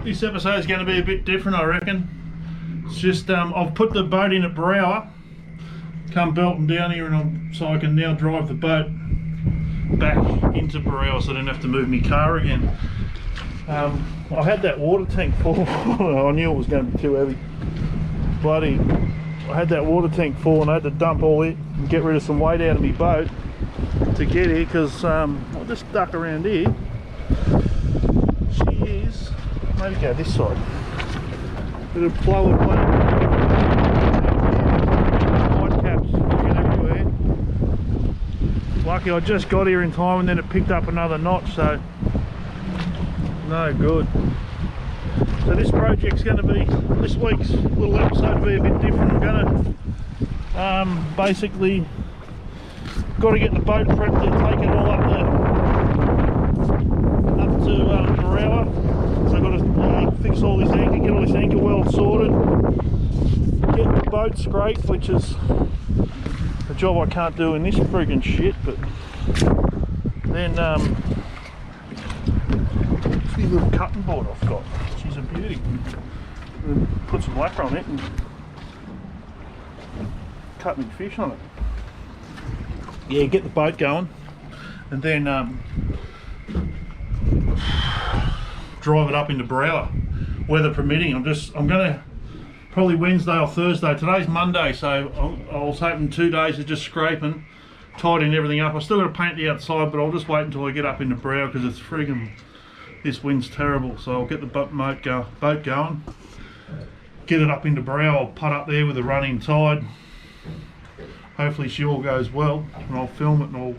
This episode is going to be a bit different, I reckon. It's just I've put the boat in at Brower, come belting down here, and so I can now drive the boat back into Brower, so I don't have to move my car again. I had that water tank full. I knew it was going to be too heavy. Bloody, I had that water tank full, and I had to dump all it and get rid of some weight out of my boat to get here, because I'll just duck around here. She is, maybe go this side. It'll blow away. White caps get everywhere. Lucky I just got here in time, and then it picked up another notch, so no good. So this project's going to be, this week's little episode will be a bit different. I'm going to basically got to get the boat prepped to take it all up to Brower. So I've got to fix all this anchor, get all this anchor weld sorted, get the boat scraped, which is a job I can't do in this friggin' shit. But then this little cutting board I've got, she's a beauty. Put some lacquer on it and cut me fish on it. Yeah, get the boat going, and then drive it up into Brower, weather permitting. I'm gonna probably Wednesday or Thursday. Today's Monday, so I was hoping 2 days of just scraping, tidying everything up. I still got to paint the outside, but I'll just wait until I get up into Brower, because it's friggin', this wind's terrible. So I'll get the boat going, get it up into Brower. I'll putt up there with a running tide. Hopefully she all goes well, and I'll film it and all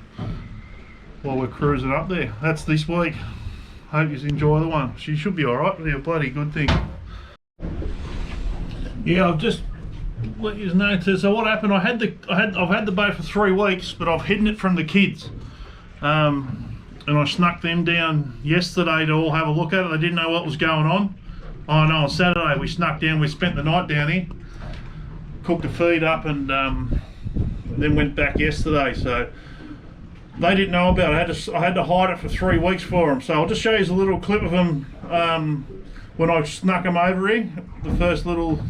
while we're cruising up there. That's this week. Hope you enjoy the one. She should be alright. It'll be a bloody good thing. Yeah, I've just let you know too. So what happened? I've had the boat for 3 weeks, but I've hidden it from the kids. And I snuck them down yesterday to all have a look at it. They didn't know what was going on. Oh no, on Saturday we snuck down. We spent the night down here, cooked the feed up, and then went back yesterday. So they didn't know about it. I had to hide it for 3 weeks for them. So I'll just show you a little clip of them when I snuck them over here. The first little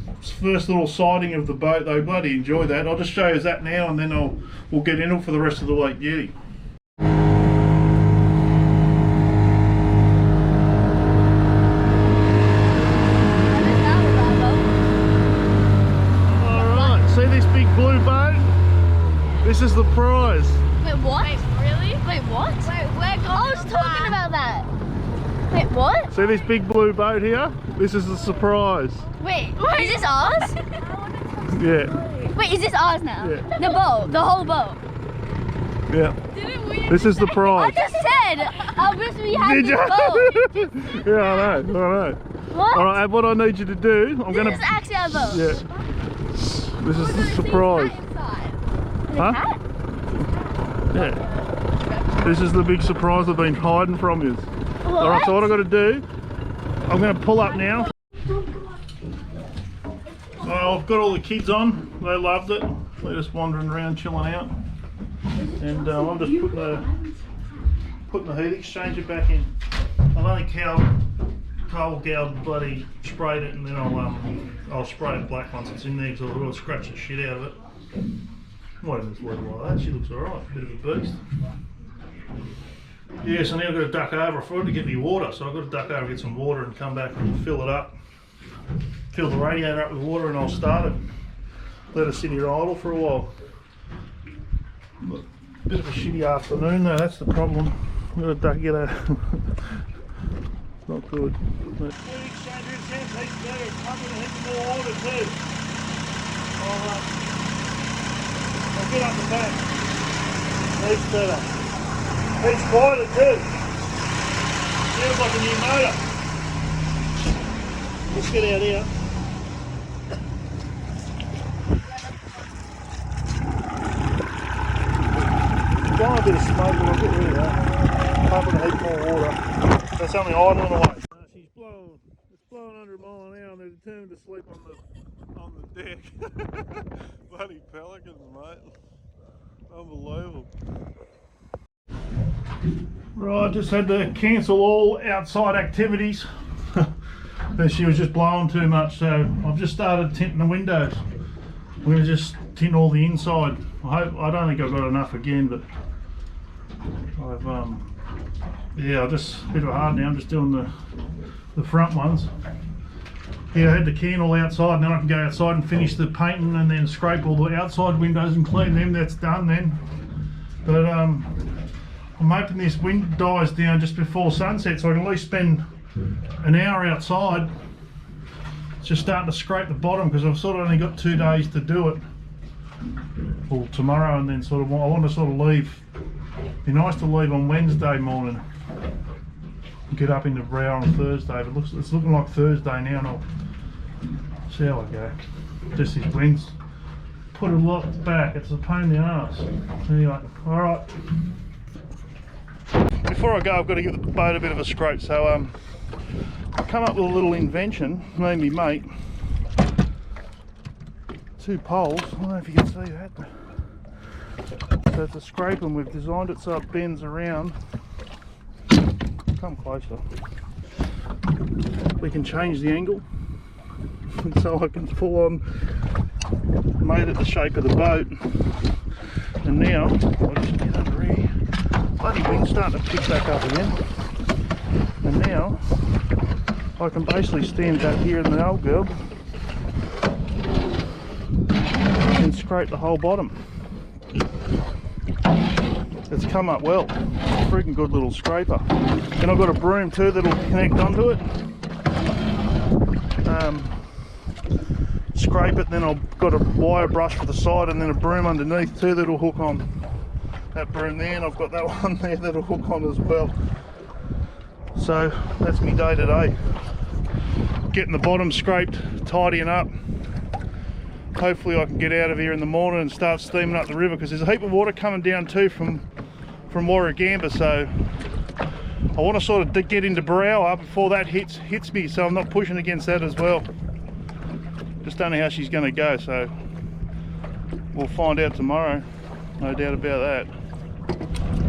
sighting of the boat. They bloody enjoy that. I'll just show you that now, and then we'll get in it for the rest of the week. Beauty. Alright, see this big blue boat? This is the prize. Wait, what? Wait, really? Wait, what? Wait, we're going. I was talking about that. Wait, what? See this big blue boat here? This is the surprise. Wait, is this ours? Yeah. Wait, is this ours now? Yeah. The boat, the whole boat. Yeah. This is the prize. I just said I wish we had this boat. Yeah, I know. What? Alright, and what I need you to do, I'm gonna. This is actually our boat. Yeah. This is the surprise. Huh? Yeah. This is the big surprise I've been hiding from you. Alright, so what I've got to do, I'm going to pull up now. So I've got all the kids on. They loved it. They're just wandering around, chilling out. And I'm just putting the heat exchanger back in. I've only coal goured bloody sprayed it, and then I'll spray it black once it's in there, because I'll scratch the shit out of it. Not even as little like that. She looks alright. Bit of a beast. Yeah, so now I've got to duck over. I forgot to get me water, so I've got to duck over and get some water and come back and fill it up. Fill the radiator up with water, and I'll start it. Let it sit here idle for a while. But bit of a shitty afternoon though, that's the problem. I've got to duck it out. It's not good. But heat exchanger in sense, heat's better. I'm going to heat more water too. I'll get up the back. Heat's better. Heat's quieter too. Feels like a new motor. Let's get out here. Got a bit of smoke, but I'll get rid of that. Pumping a heap more water. That's only idling away. She's blowing. It's blowing 100 miles an hour, and they're determined to sleep on the deck. Bloody pelicans, mate. Unbelievable. Right, just had to cancel all outside activities. but she was just blowing too much, so I've just started tinting the windows. I'm going to just tint all the inside. I don't think I've got enough again, but yeah, I've just a bit of a hard now. I'm just doing the front ones. Yeah, I had the can all outside, and then I can go outside and finish the painting and then scrape all the outside windows and clean them. That's done then. But I'm hoping this wind dies down just before sunset, so I can at least spend an hour outside just starting to scrape the bottom, because I've sort of only got 2 days to do it. Well, tomorrow, and then sort of I want to sort of leave. Be nice to leave on Wednesday morning. Get up into Brow on Thursday, but it's looking like Thursday now, and I'll see how I go. Just these winds put a lot back. It's a pain in the arse. Anyway, all right. Before I go, I've got to give the boat a bit of a scrape. So I've come up with a little invention. Me and me mate. 2 poles. I don't know if you can see that. So it's a scrape, and we've designed it so it bends around. Come closer. We can change the angle, so I can full on made it the shape of the boat. And now I'll just get under here. Bloody wind's starting to pick back up again. And now I can basically stand back here in the old girl and scrape the whole bottom. It's come up well. Freaking good little scraper. And I've got a broom too that'll connect onto it. Scrape it, then I've got a wire brush for the side, and then a broom underneath too that'll hook on that broom there, and I've got that one there that'll hook on as well. So that's me day to day. Getting the bottom scraped, tidying up. Hopefully I can get out of here in the morning and start steaming up the river, because there's a heap of water coming down too from Warragamba, so I want to sort of get into Brower before that hits me, so I'm not pushing against that as well. Just don't know how she's going to go, so we'll find out tomorrow, no doubt about that.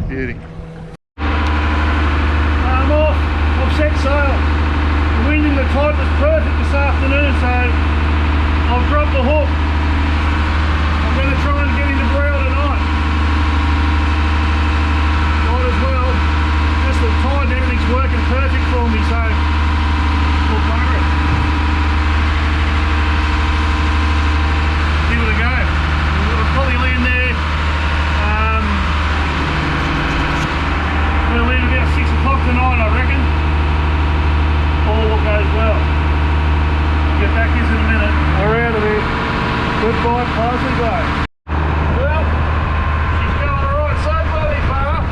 Beauty. I'm off. I've set sail. The wind and the tide was perfect this afternoon, so I've dropped the hook. I'm going to try and get into Brower tonight. Might as well. Just the tide and everything's working perfect for me, so we'll bugger it. Give it a go. We'll probably land there. We'll land about 6 o'clock tonight, I reckon. All goes well. Get back in a minute. We're out of here. Goodbye, Parsley Bay. Well, she's going alright so bloody far.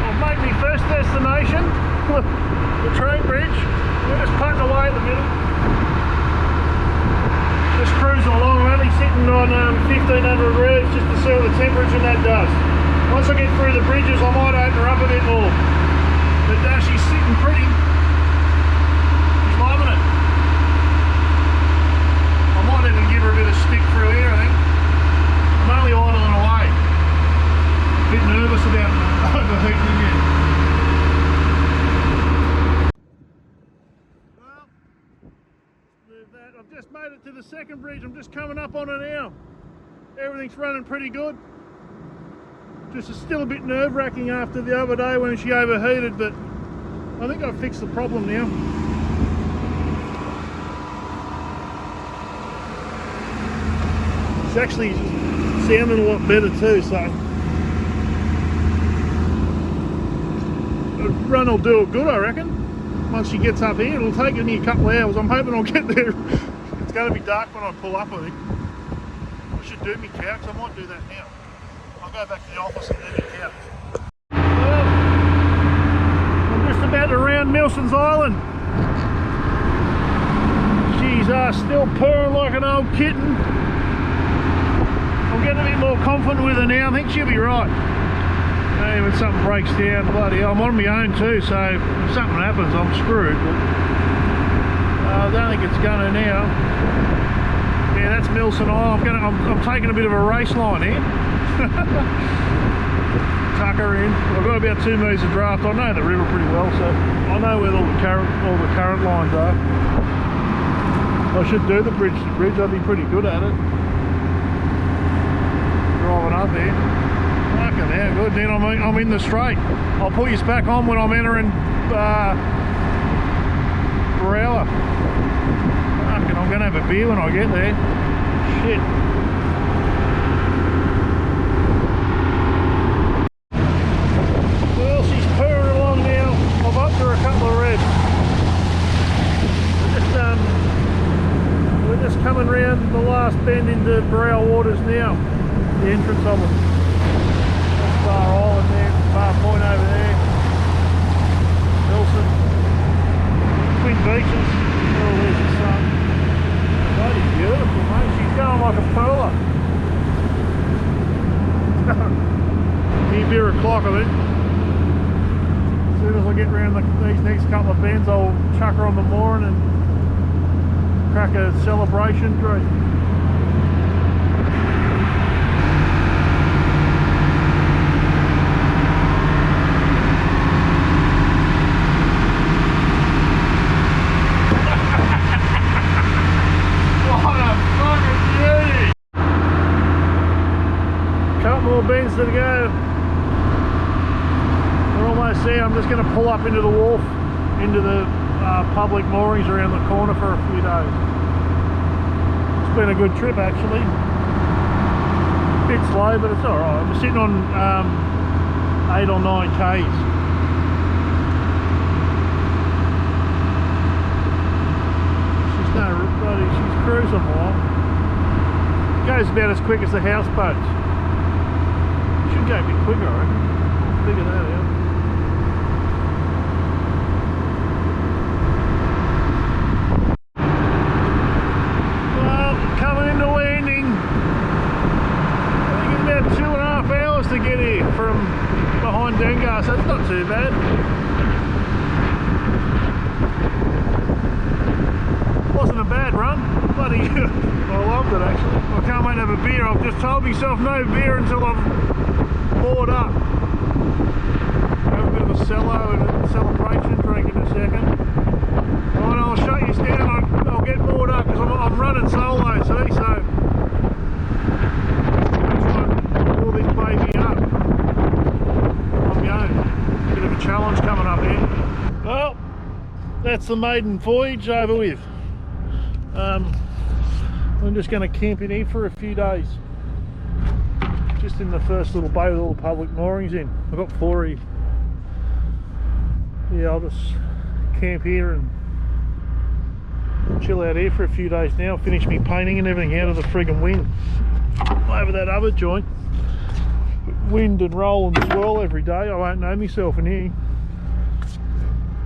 I've made my first destination, the train bridge. We're just putting away at the middle. Just cruising along. I'm only sitting on 1500 revs just to see what the temperature that does. Once I get through the bridges, I might open her up a bit more. But she's sitting pretty. She's loving it. I might even give her a bit of stick through here, I think. I'm only idling away. A bit nervous about overheating again. Well, move that. I've just made it to the second bridge. I'm just coming up on it now. Everything's running pretty good. Just still a bit nerve-wracking after the other day when she overheated, but I think I've fixed the problem now. It's actually sounding a lot better too, so the run will do it good, I reckon. Once she gets up here, it'll take me a couple of hours. I'm hoping I'll get there. It's going to be dark when I pull up, I think. I should do my couch. I might do that now. I'll go back to the office and do my couch. Well, I'm just about to round Milson's Island. She's still purring like an old kitten. I'm getting a bit more confident with her now. I think she'll be right. Hey, when something breaks down, bloody hell, I'm on my own too, so if something happens, I'm screwed. But I don't think it's gonna now. Yeah, that's Milson Island. I'm taking a bit of a race line here. tucker in. I've got about 2 metres of draft. I know the river pretty well, so I know where all the current lines are. I should do the bridge to bridge. I'd be pretty good at it. Driving up here. Fucking hell, good. Then I'm in the straight. I'll put you back on when I'm entering Barella. Fucking, I'm gonna have a beer when I get there. Shit. Well, she's purring along now. I've upped her a couple of revs. We're just coming round the last bend into Brow Waters now. The entrance of it. That's Far Island there, Far Point over there. Nelson. Twin Beaches. Oh, there's the sun. Bloody beautiful, mate. She's going like a perler. Near beer o'clock, I think. As soon as I get round these next couple of bends, I'll chuck her on the mooring and crack a celebration drink. Bends to go. We're almost there. I'm just going to pull up into the wharf, into the public moorings around the corner for a few days. It's been a good trip actually. A bit slow, but it's alright. I'm sitting on 8 or 9 Ks. She's cruising along. Goes about as quick as the houseboats. Should go a bit quicker, I reckon. I'll figure that out. Well, coming into landing. I think it's about 2.5 hours to get here from behind Dengar, so it's not too bad. Wasn't a bad run. Bloody, I loved it actually. I can't wait to have a beer. I've just told myself no beer until I've moored up. Have a bit of a cello and a celebration drink in a second. Right, I'll shut you down. I'll get moored up because I'm running solo, see, so I'm trying to pull this baby up. I'm going. Bit of a challenge coming up here. Well, that's the maiden voyage over with. I'm just going to camp in here for a few days. Just in the first little bay with all the public moorings in. I've got 4 here. Yeah, I'll just camp here and chill out here for a few days now. Finish me painting and everything out of the friggin' wind. Over that other joint. Wind and roll and swirl every day. I won't know myself in here.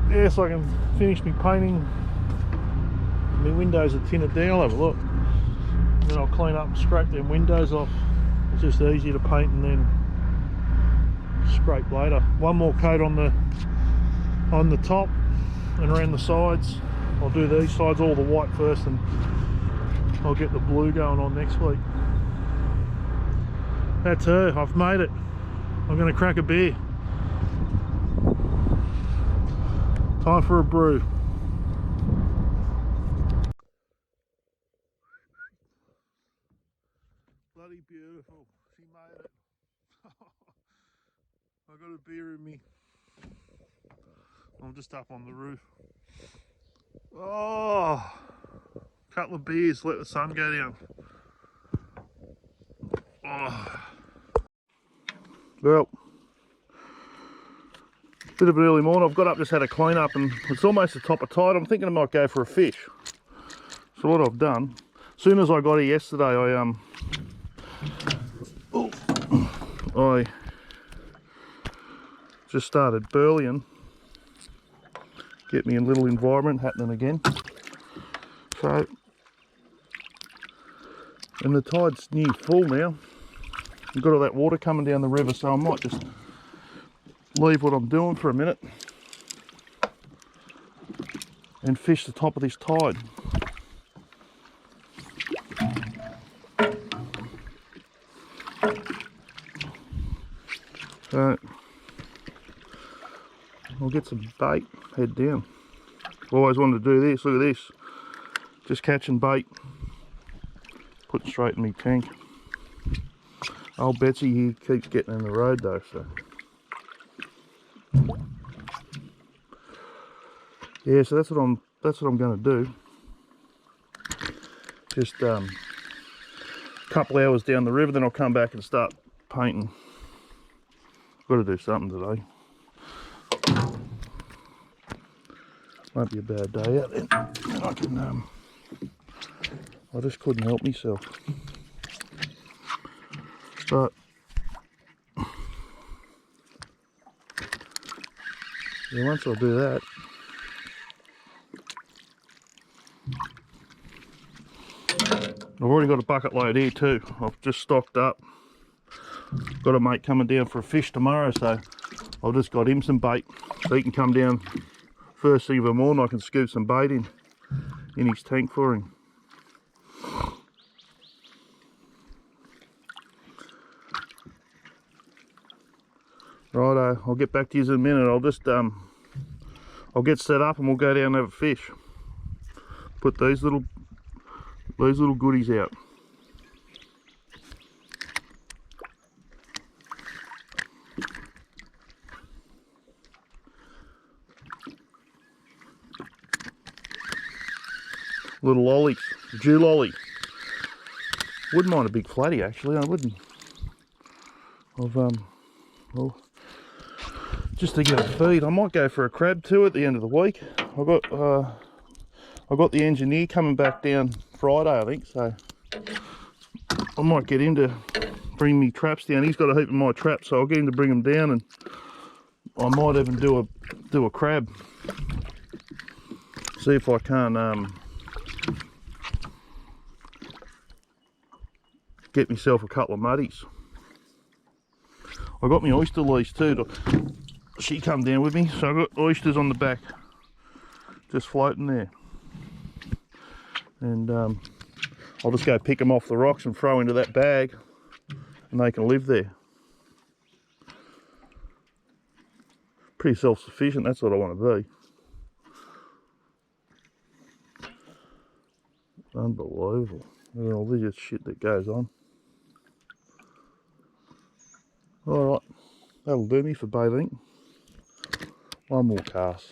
Yeah, so I can finish me painting. My windows are tinted down. I'll have a look. And then I'll clean up and scrape them windows off. It's just easy to paint and then scrape later. One more coat on the top and around the sides. I'll do these sides all the white first and I'll get the blue going on next week. That's her. I've made it. I'm going to crack a beer. Time for a brew. Bloody beautiful. She made it. I got a beer in me. I'm just up on the roof. Oh, couple of beers, let the sun go down. Oh. Well, bit of an early morning. I've got up, just had a clean up, and it's almost the top of tide. I'm thinking I might go for a fish. So what I've done, as soon as I got here yesterday, I just started burleying. Get me a little environment happening again. So, and the tide's near full now. We've got all that water coming down the river, so I might just leave what I'm doing for a minute and fish the top of this tide. So, get some bait, head down. Always wanted to do this, look at this. Just catching bait, putting straight in my tank. Old Betsy here keeps getting in the road though, so. Yeah, so that's what I'm gonna do. Just a couple hours down the river, then I'll come back and start painting. Got to do something today. Won't be a bad day out then. And I can, I just couldn't help myself. But yeah, once I do that, I've already got a bucket load here too. I've just stocked up. Got a mate coming down for a fish tomorrow, so I've just got him some bait so he can come down first thing of the morning. I can scoop some bait in his tank for him. Righto, I'll get back to you in a minute. I'll just I'll get set up and we'll go down and have a fish. Put these little goodies out. Little lollies, Jew lolly. Wouldn't mind a big flatty actually, I wouldn't. Well, just to get a feed. I might go for a crab too at the end of the week. I got the engineer coming back down Friday, I think, so I might get him to bring me traps down. He's got a heap of my traps, so I'll get him to bring them down, and I might even do a crab. See if I can get myself a couple of muddies. I got my oyster leash too. She come down with me, so I got oysters on the back, just floating there. And I'll just go pick them off the rocks and throw into that bag, and they can live there. Pretty self-sufficient, that's what I want to be. Unbelievable. Look at all this shit that goes on. Alright, that'll do me for bathing. One more cast.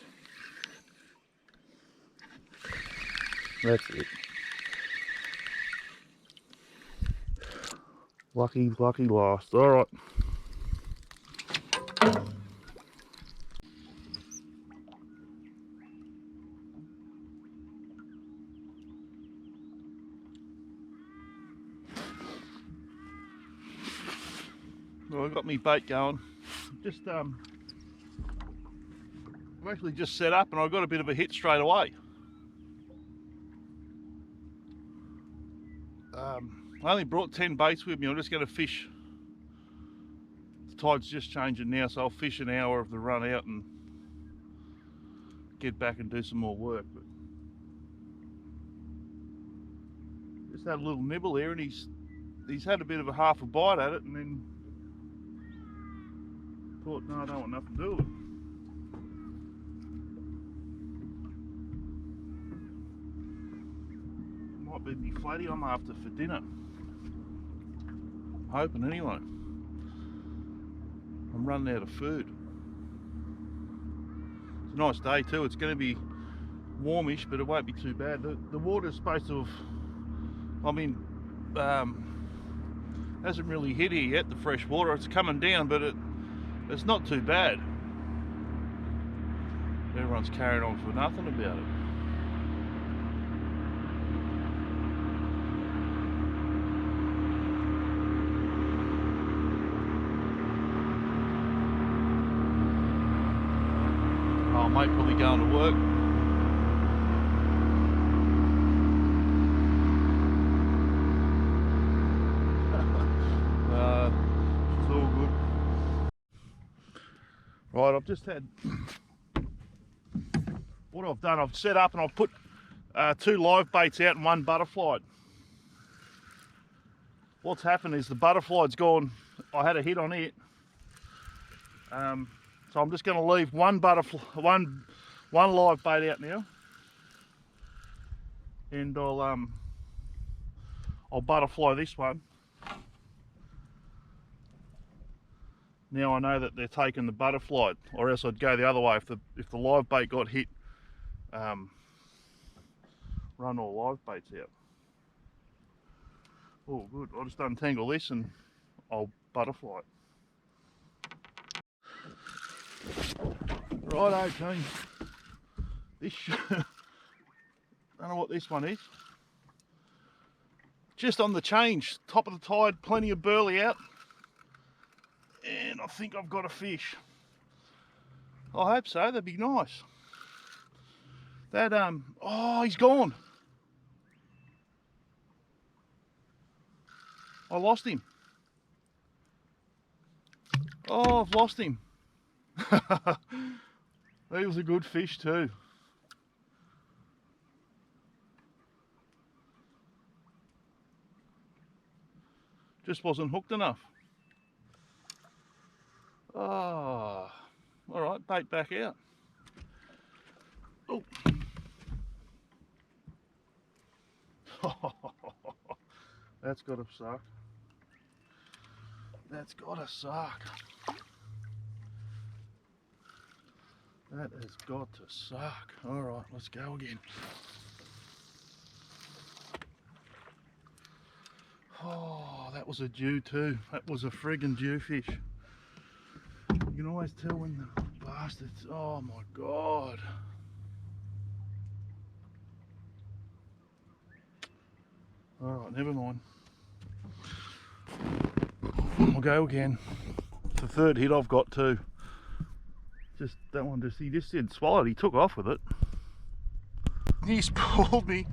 That's it. Lucky last. Alright. Well, I've got my bait going. Just I've actually just set up and I got a bit of a hit straight away. I only brought 10 baits with me. I'm just going to fish. The tide's just changing now, so I'll fish an hour of the run out and get back and do some more work. But just had a little nibble there, and he's had a bit of a half a bite at it, and then thought, no, I don't want nothing to do with it. Might be me flatty I'm after for dinner. I'm hoping anyway. I'm running out of food. It's a nice day too. It's going to be warmish, but it won't be too bad. The water's supposed to have, I mean, hasn't really hit here yet, the fresh water. It's coming down, but it's not too bad. Everyone's carrying on for nothing about it. Oh, mate, probably going to work. It's all good. Right, I've just had, what I've done, I've set up and I've put 2 live baits out and 1 butterfly. What's happened is the butterfly's gone, I had a hit on it, So I'm just going to leave one one live bait out now, and I'll butterfly this one. Now I know that they're taking the butterfly, or else I'd go the other way if the live bait got hit. Run all live baits out. Oh, good. I'll just untangle this and I'll butterfly it. Righto, team. This don't know what this one is. Just on the change, top of the tide, plenty of burley out, and I think I've got a fish. I hope so. That'd be nice. That oh, he's gone. I lost him. Oh, I've lost him. He was a good fish too. Just wasn't hooked enough. Oh, all right, bait back out. Oh. That's gotta suck. That's gotta suck. That has got to suck. All right, let's go again. Oh, that was a dew too. That was a friggin' dew fish. You can always tell when the bastards, oh my God. All right, never mind. I'll go again. It's the third hit I've got too. Just that one, he just said swallowed. He took off with it. He pulled me.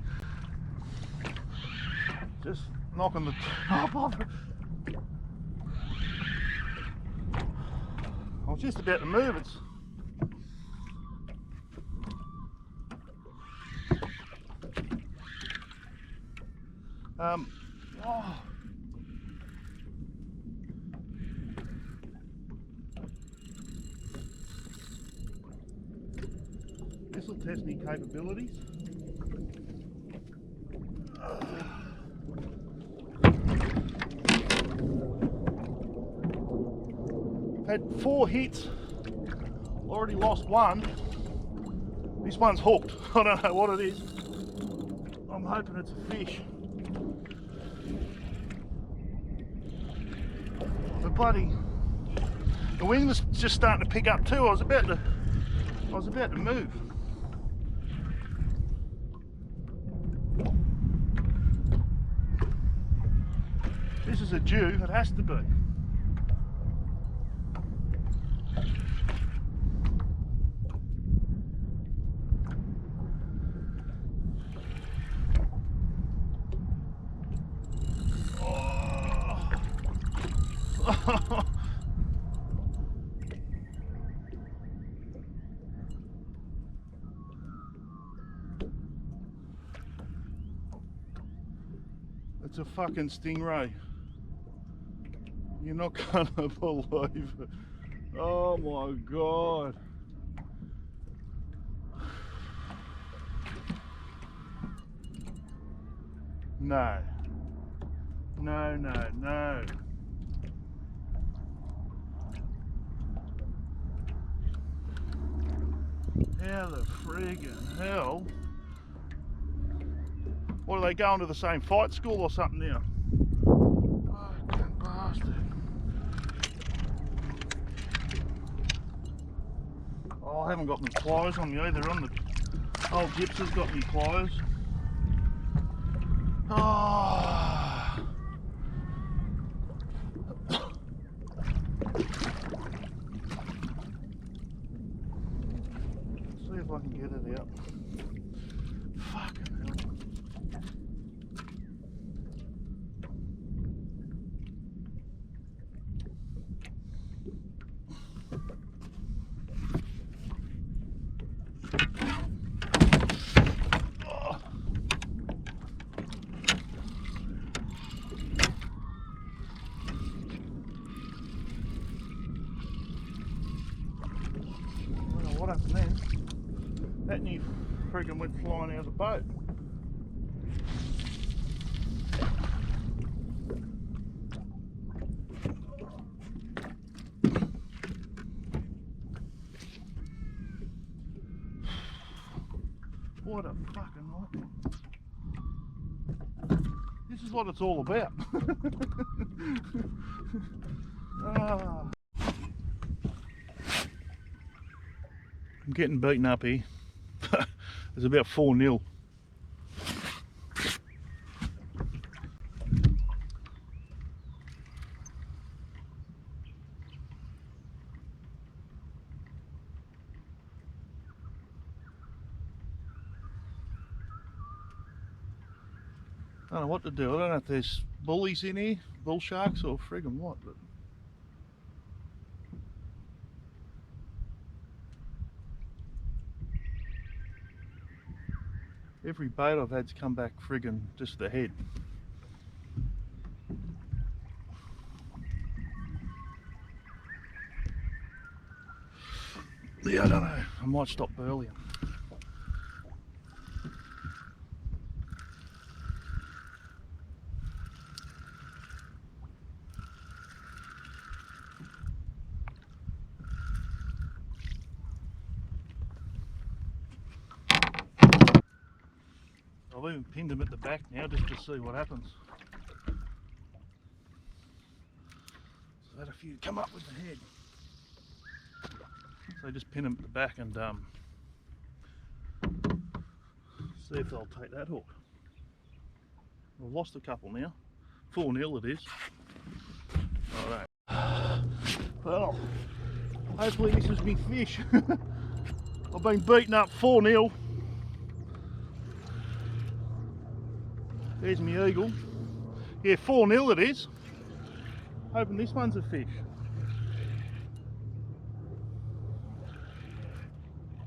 Just knocking the top off it. I was just about to move it. Oh. This will test me capabilities. I've had 4 hits, already lost one. This one's hooked. I don't know what it is. I'm hoping it's a fish. The wind was just starting to pick up too. I was about to move. This is a dew, it has to be. Oh. It's a fucking stingray. You're not gonna believe it. Oh my God. No. No, no, no. How the friggin' hell? What, are they going to the same fight school or something now? Fucking bastard. Oh, I haven't got my pliers on me either. On the old Gips has got me pliers. Oh. See if I can get it out. Fucking hell. freaking went flying out of the boat. What a fucking nightmare. This is what it's all about. Ah. I'm getting beaten up here. It's about 4-0. I don't know what to do. I don't know if there's bullies in here, bull sharks or friggin' what, but every bait I've had's come back friggin' just the head. Yeah, I don't know. I might stop earlier. I've even pinned them at the back now just to see what happens. So I had a few come up with the head. So just pin them at the back and see if they'll take that hook. I've lost a couple now. 4-0 it is. Alright. Well, hopefully this is me fish. I've been beaten up 4-0. There's my eagle. Yeah, 4-0 it is. Hoping this one's a fish.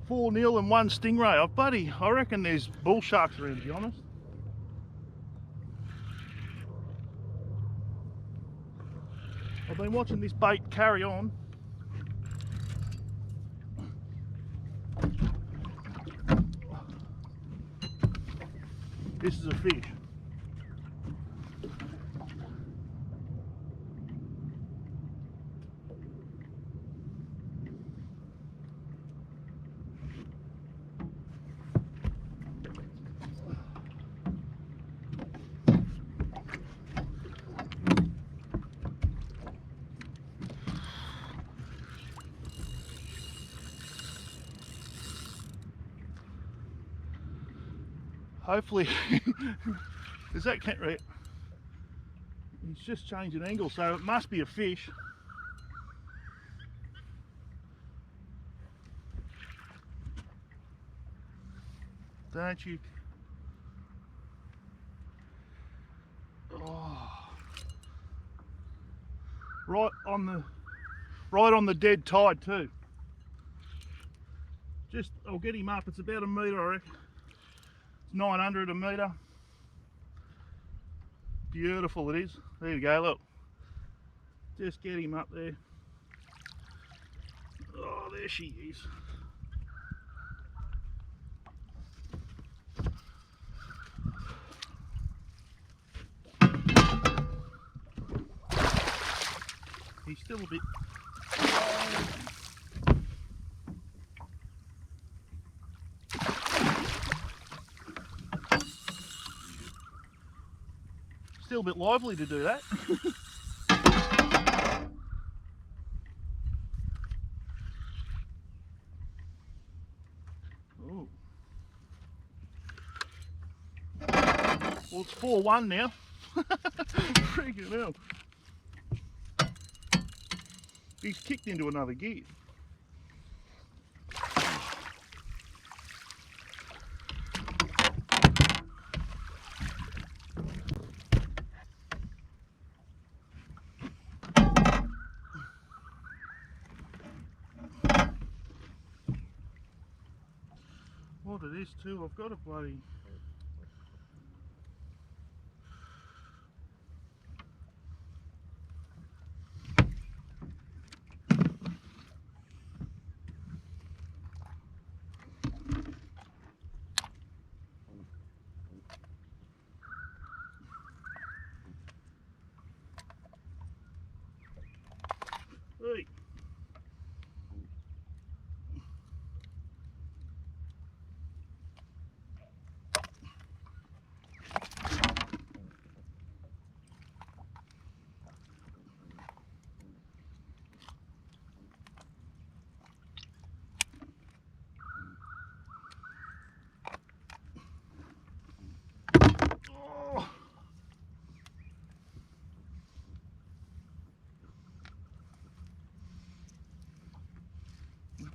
4-0 and 1 stingray. Oh, buddy, I reckon there's bull sharks around, to be honest. I've been watching this bait carry on. This is a fish. Hopefully, is that right? He's just changing angle, so it must be a fish. Don't you? Oh, right on the dead tide too. I'll get him up. It's about a metre, I reckon. 900 a metre. Beautiful it is. There you go, look. Just get him up there. Oh, there she is. He's still a bit... Still a bit lively to do that. Ooh. Well, it's 4-1 now. Freaking hell. He's kicked into another gear. What it is too, I've got a bloody...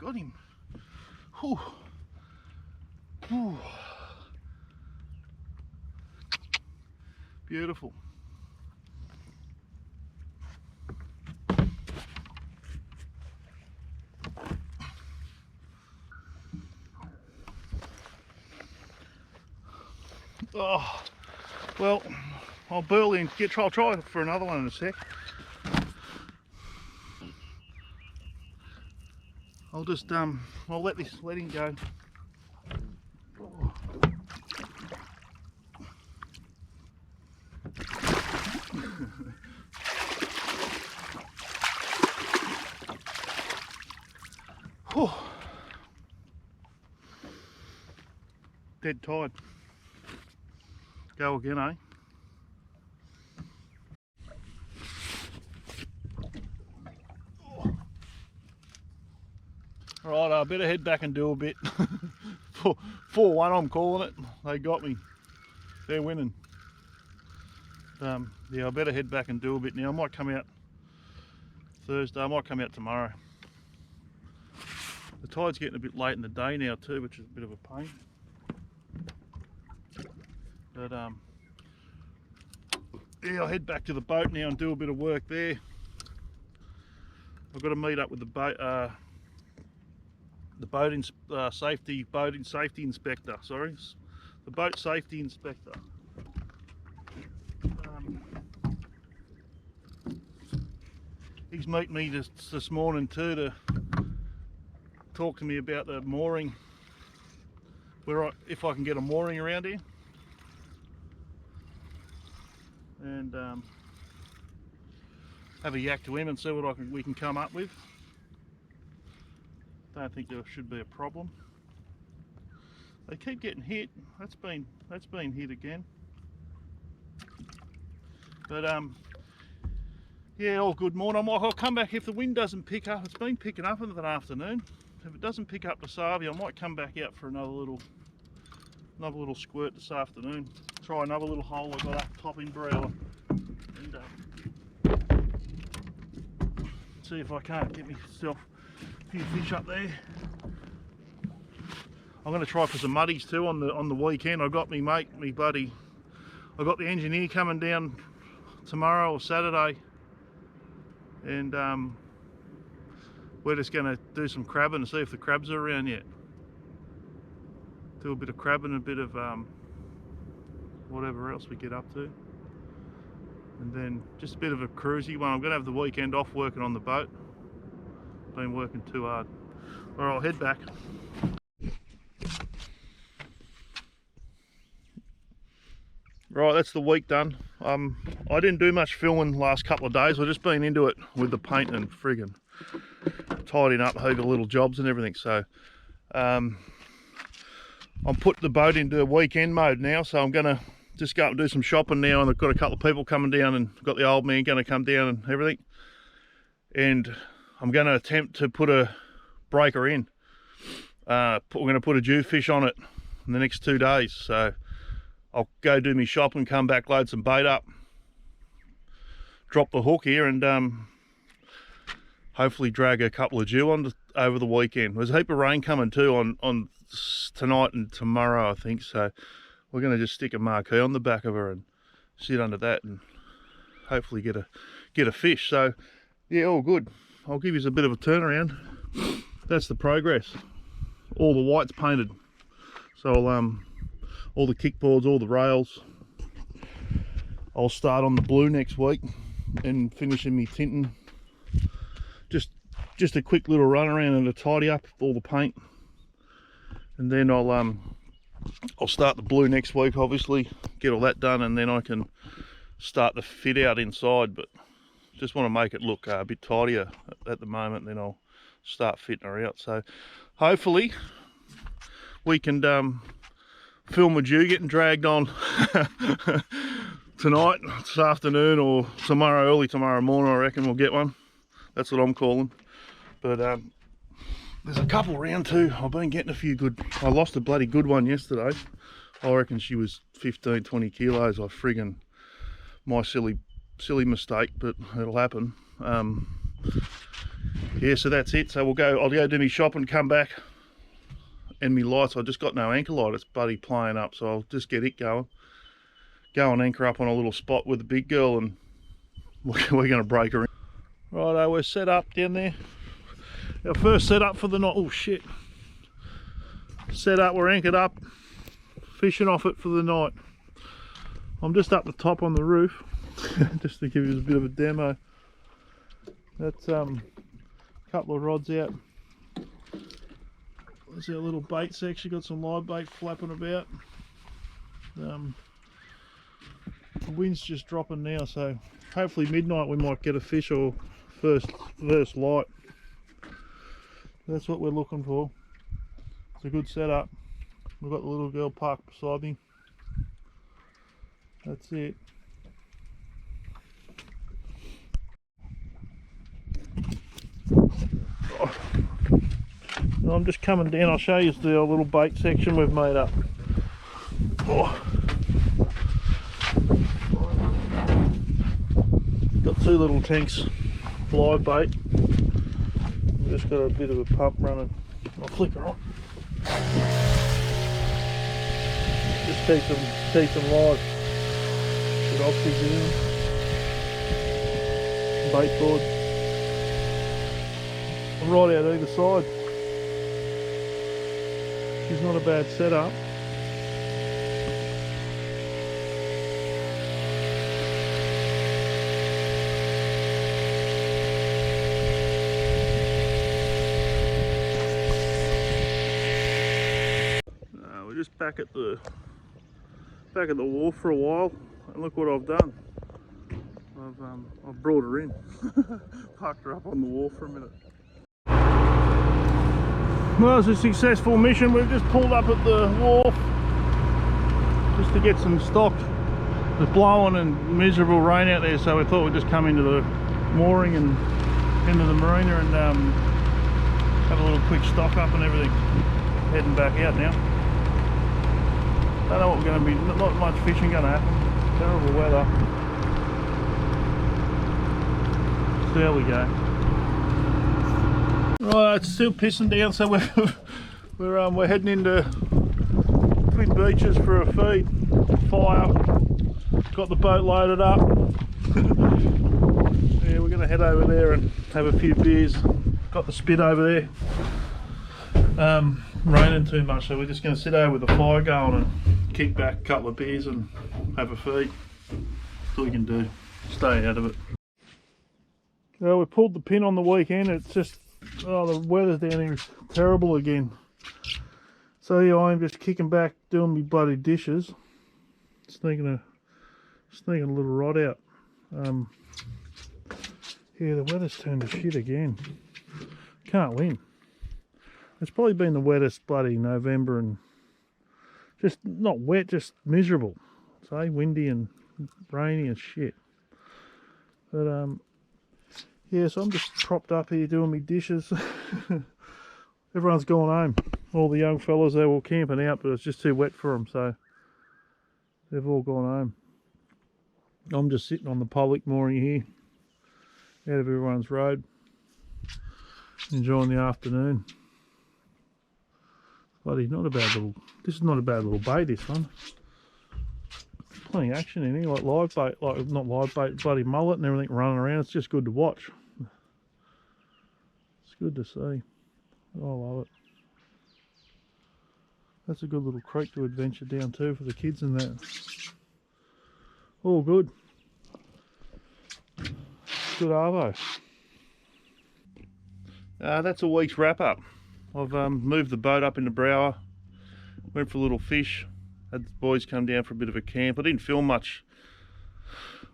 got him. Whew. Whew. Beautiful. Oh, well, I'll burley and I'll try for another one in a sec. I'll just I'll let him go. Oh. Dead tide. Go again, eh? Right, I better head back and do a bit. 4-1 I'm calling it. They got me. They're winning. Yeah, I better head back and do a bit now. I might come out Thursday, I might come out tomorrow. The tide's getting a bit late in the day now too, which is a bit of a pain. But yeah, I'll head back to the boat now and do a bit of work there. I've got to meet up with the boat safety inspector. Sorry, the boat safety inspector. He's meeting me this morning too to talk to me about the mooring, if I can get a mooring around here, and have a yak to him and see what we can come up with. Don't think there should be a problem. They keep getting hit. That's been hit again. But yeah, all good morning. I'll come back if the wind doesn't pick up. It's been picking up in the afternoon. If it doesn't pick up this Arvey, I might come back out for another little squirt this afternoon. Try another little hole I got up top in Browler, and see if I can't get myself a few fish up there. I'm going to try for some muddies too on the weekend. I got me buddy. I got the engineer coming down tomorrow or Saturday, and we're just going to do some crabbing and see if the crabs are around yet. Do a bit of crabbing, a bit of whatever else we get up to, and then just a bit of a cruisy one. I'm going to have the weekend off working on the boat. Been working too hard. Alright, I'll head back. Right, that's the week done. I didn't do much filming the last couple of days. I've just been into it with the paint and friggin' tidying up a heap of little jobs and everything. So I'm putting the boat into weekend mode now. So I'm gonna just go up and do some shopping now, and I've got a couple of people coming down, and got the old man gonna come down and everything. And I'm gonna attempt to put a breaker in. We're gonna put a jewfish on it in the next 2 days. So I'll go do my shopping, come back, load some bait up, drop the hook here, and hopefully drag a couple of dew on over the weekend. There's a heap of rain coming too on tonight and tomorrow, I think. So we're going to just stick a marquee on the back of her and sit under that and hopefully get a fish. So yeah, all good. I'll give you a bit of a turnaround. That's the progress. All the white's painted. So I'll all the kickboards, all the rails. I'll start on the blue next week and finishing me tinting. Just a quick little run around and a tidy up all the paint, and then I'll start the blue next week, obviously, get all that done, and then I can start the fit out inside. But just want to make it look a bit tidier at the moment, then I'll start fitting her out. So hopefully we can film a dew getting dragged on tonight, this afternoon, or tomorrow, early tomorrow morning. I reckon we'll get one. That's what I'm calling. But there's a couple around too. I've been getting a few good. I lost a bloody good one yesterday. I reckon she was 15, 20 kilos. My silly mistake, but it'll happen. yeah, so that's it. So I'll go do my shop and come back. And my lights, I just got no anchor light, it's bloody playing up, so I'll just get it going. Go and anchor up on a little spot with the big girl, and we're going to break her in. Righto, we're set up down there. Our first set up for the night. Oh shit. Set up, we're anchored up, fishing off it for the night. I'm just up the top on the roof, just to give you a bit of a demo. That's a couple of rods out. There's our little bait section, got some live bait flapping about. The wind's just dropping now, so hopefully midnight we might get a fish or first light. That's what we're looking for. It's a good setup. We've got the little girl parked beside me. That's it. Oh. I'm just coming down, I'll show you the little bait section we've made up. Oh. Got two little tanks live bait. We've just got a bit of a pump running. I'll flick her on. Just keep them live. Good oxygen. Bait board. And right out either side. She's not a bad setup. We're just back at the wharf for a while, and look what I've done. I've brought her in. Parked her up on the wharf for a minute. Well, it was a successful mission. We've just pulled up at the wharf just to get some stock. It's blowing and miserable rain out there, so we thought we'd just come into the mooring and into the marina and have a little quick stock up and everything. Heading back out now. Don't know what we're going to be, not much fishing going to happen. Terrible weather. So there we go. Right, it's still pissing down, so we're heading into Twin Beaches for a feed. Fire. Got the boat loaded up. Yeah, we're going to head over there and have a few beers. Got the spit over there. Raining too much, so we're just going to sit over with the fire going and kick back a couple of beers and have a feed. That's all you can do. Stay out of it. Well, we pulled the pin on the weekend. It's just, oh, the weather down here is terrible again. So yeah, I'm just kicking back, doing me bloody dishes. Sneaking a little rod out. Yeah, the weather's turned to shit again. Can't win. It's probably been the wettest bloody November, and just not wet, just miserable. Say, windy and rainy and shit. But yeah, so I'm just propped up here doing me dishes. Everyone's gone home. All the young fellas, they were all camping out, but it's just too wet for them, so they've all gone home. I'm just sitting on the public mooring here, out of everyone's road, enjoying the afternoon. Bloody, not a bad little, this is not a bad little bait, this one. Plenty of action in here, like live bait, like not live bait, bloody mullet and everything running around. It's just good to watch. It's good to see. I love it. That's a good little creek to adventure down to for the kids and that. All good. Good arvo. That's a week's wrap up. I've moved the boat up into Brower, went for a little fish, had the boys come down for a bit of a camp. I didn't film much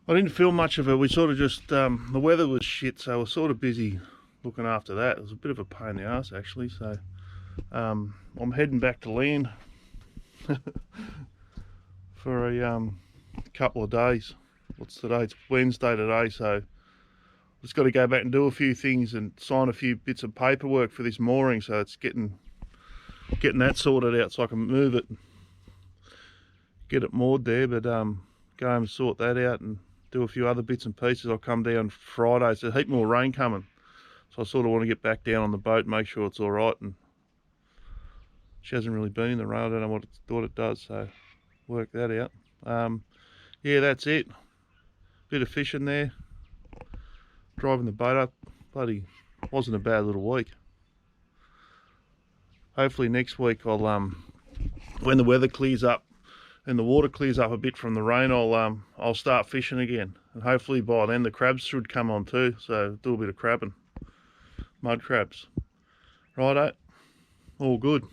of it. We sort of just, the weather was shit, so we're sort of busy looking after that. It was a bit of a pain in the ass actually, so I'm heading back to land for a couple of days. What's today? It's Wednesday today, so just got to go back and do a few things and sign a few bits of paperwork for this mooring, so it's getting that sorted out so I can move it, get it moored there. But go and sort that out and do a few other bits and pieces. I'll come down Friday, so a heap more rain coming, So I sort of want to get back down on the boat, make sure it's all right. And she hasn't really been in the rain. I don't know what it does, so work that out. Yeah, that's it. Bit of fishing there. Driving the boat up. Bloody wasn't a bad little week. Hopefully next week I'll when the weather clears up and the water clears up a bit from the rain, I'll start fishing again, and hopefully by then the crabs should come on too, so do a bit of crabbing, mud crabs. Righto, all good.